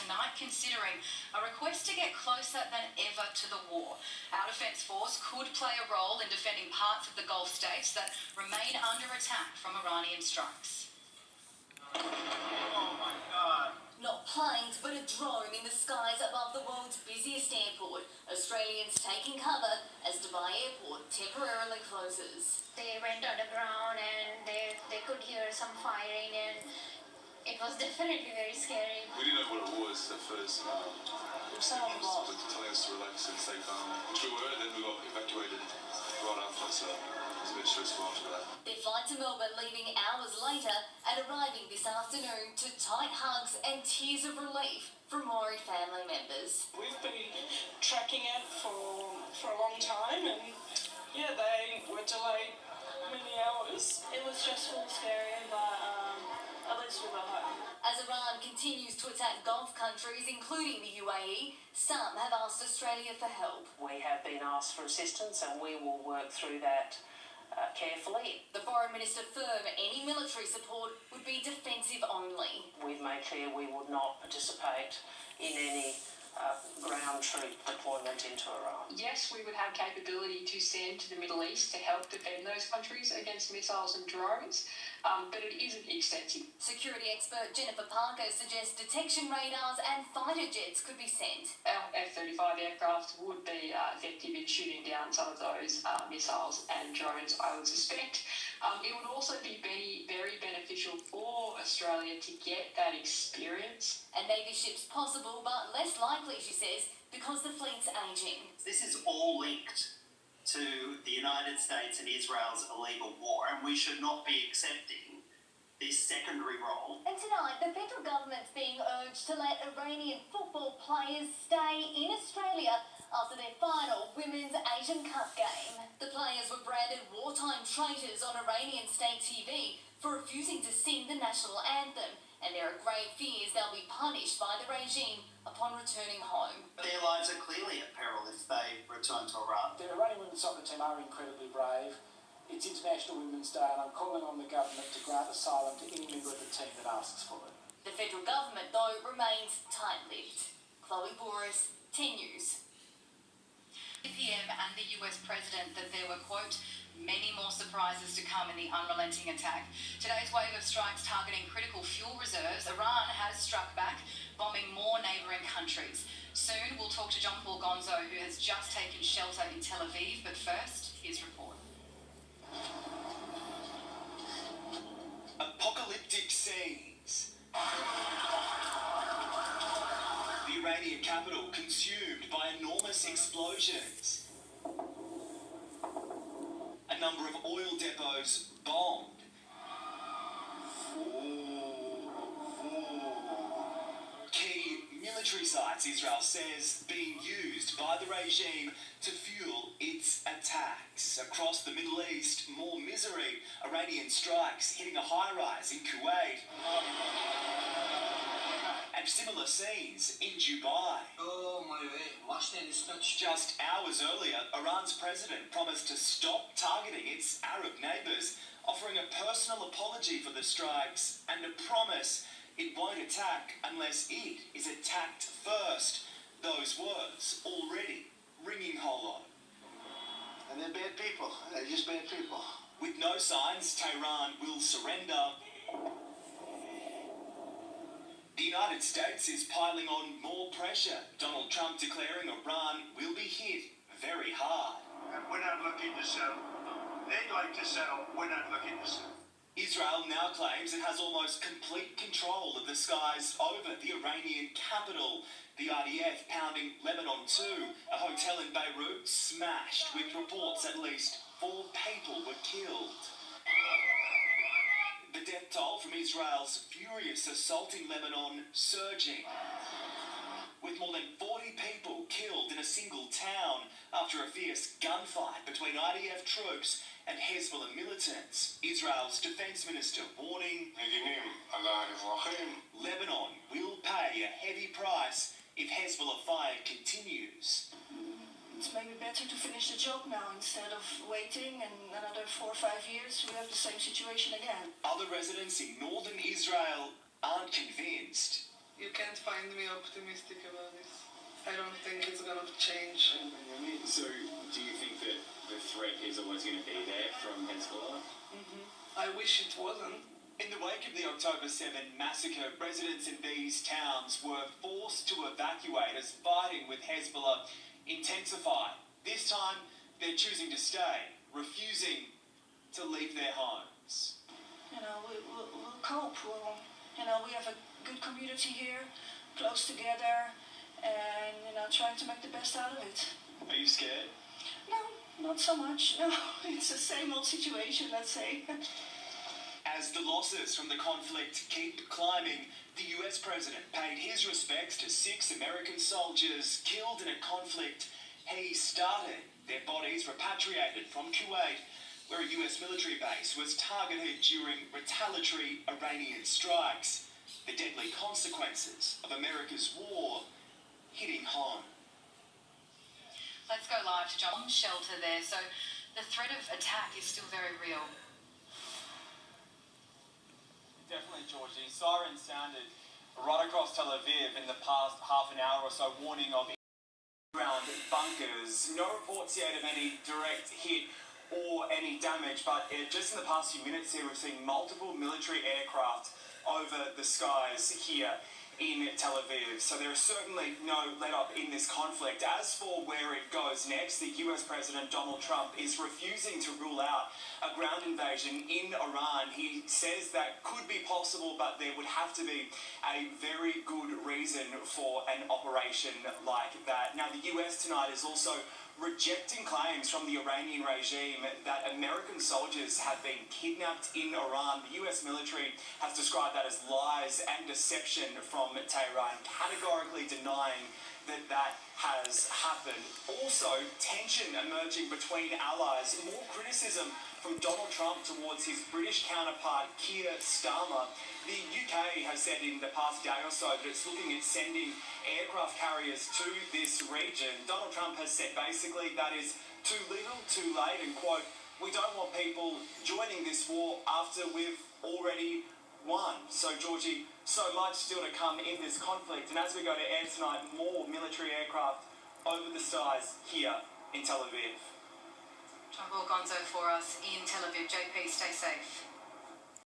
tonight considering a request to get closer than ever to the war. Our Defence Force could play a role in defending parts of the Gulf states that remain under attack from Iranian strikes. Oh my God. Not planes, but a drone in the skies above the world's busiest airport. Australians taking cover as Dubai Airport temporarily closes. They went underground and they could hear some firing, and it was definitely very scary. We didn't know what it was at first. Someone was telling us to relax and stay calm, which we were. Then we got evacuated right after, so it was a bit stressful after that. Their flight to Melbourne leaving hours later and arriving this afternoon to tight hugs and tears of relief from worried family members. We've been tracking it for a long time, and yeah, they were delayed many hours. It was stressful, scary, but at least we got home. As Iran continues to attack Gulf countries, including the UAE, some have asked Australia for help. We have been asked for assistance, and we will work through that carefully. The Foreign Minister firm any military support would be defensive only. We've made clear we would not participate in any ground troop deployment into Iran. Yes, we would have capability to send to the Middle East to help defend those countries against missiles and drones, but it isn't extensive. Security expert Jennifer Parker suggests detection radars and fighter jets could be sent. Our F-35 aircraft would be effective in shooting down some of those missiles and drones, I would suspect. It would also be very beneficial for Australia to get that experience. A Navy ship's possible, but less likely, she says, because the fleet's ageing. This is all linked to the United States and Israel's illegal war, and we should not be accepting this secondary role. And tonight, the federal government's being urged to let Iranian football players stay in Australia after their final Women's Asian Cup game. The players were branded wartime traitors on Iranian state TV for refusing to sing the national anthem, and there are grave fears they'll be punished by the regime upon returning home. Their lives are clearly at peril if they return to Iran. The Iranian women's soccer team are incredibly brave. It's International Women's Day, and I'm calling on the government to grant asylum to any member of the team that asks for it. The federal government, though, remains tight-lipped. Chloe Boris, 10 News. PM and the US president that there were, quote, many more surprises to come in the unrelenting attack. Today's wave of strikes targeting critical fuel reserves, Iran has struck back, bombing more neighbouring countries. Soon we'll talk to John Paul Gonzo, who has just taken shelter in Tel Aviv, but first, his report. Apocalyptic scenes. The Iranian capital consumed by enormous explosions. A number of oil depots bombed. Key military sites, Israel says, being used by the regime to fuel its attacks. Across the Middle East, more misery. Iranian strikes hitting a high-rise in Kuwait. And similar scenes in Dubai. Just hours earlier, Iran's president promised to stop targeting its Arab neighbours, offering a personal apology for the strikes and a promise it won't attack unless it is attacked first. Those words already ringing hollow. And they're bad people. They're just bad people. With no signs Tehran will surrender, the United States is piling on more pressure. Donald Trump declaring Iran will be hit very hard. And we're not looking to settle. They'd like to settle. We're not looking to settle. Israel now claims it has almost complete control of the skies over the Iranian capital. The IDF pounding Lebanon too. A hotel in Beirut smashed, with reports at least 4 people were killed. The death toll from Israel's furious assault in Lebanon surging, with more than 40 people killed in a single town after a fierce gunfight between IDF troops and Hezbollah militants. Israel's defense minister warning Lebanon will pay a heavy price if Hezbollah fire continues. It's maybe better to finish the job now instead of waiting and another 4 or 5 years we have the same situation again. Other residents in northern Israel aren't convinced. You can't find me optimistic about this. I don't think it's going to change. So, do you think that the threat is always going to be there from Hezbollah? I wish it wasn't. In the wake of the October 7 massacre, residents in these towns were forced to evacuate as fighting with Hezbollah intensified. This time, they're choosing to stay, refusing to leave their homes. You know, we'll cope. We have a good community here, close together, and, trying to make the best out of it. Are you scared? No, not so much. No, it's the same old situation, let's say. As the losses from the conflict keep climbing, the US president paid his respects to 6 American soldiers killed in a conflict he started. Their bodies repatriated from Kuwait, where a US military base was targeted during retaliatory Iranian strikes. The deadly consequences of America's war hitting home. Let's go live to John's shelter there. So the threat of attack is still very real. Definitely, Georgie. Sirens sounded right across Tel Aviv in the past half an hour or so, warning of ground bunkers. No reports yet of any direct hit or any damage, but just in the past few minutes here, we've seen multiple military aircraft over the skies here in Tel Aviv. So there is certainly no let-up in this conflict. As for where it goes next, the US President Donald Trump is refusing to rule out a ground invasion in Iran. He says that could be possible, but there would have to be a very good reason for an operation like that. Now, the US tonight is also rejecting claims from the Iranian regime that American soldiers have been kidnapped in Iran. The US military has described that as lies and deception from Tehran, categorically denying that that has happened. Also, tension emerging between allies, more criticism from Donald Trump towards his British counterpart Keir Starmer. The UK has said in the past day or so that it's looking at sending aircraft carriers to this region. Donald Trump has said basically that is too little, too late, and quote, "We don't want people joining this war after we've already won." So, Georgie, so much still to come in this conflict. And as we go to air tonight, more military aircraft over the skies here in Tel Aviv. John Gonzo for us in Tel Aviv. JP, stay safe.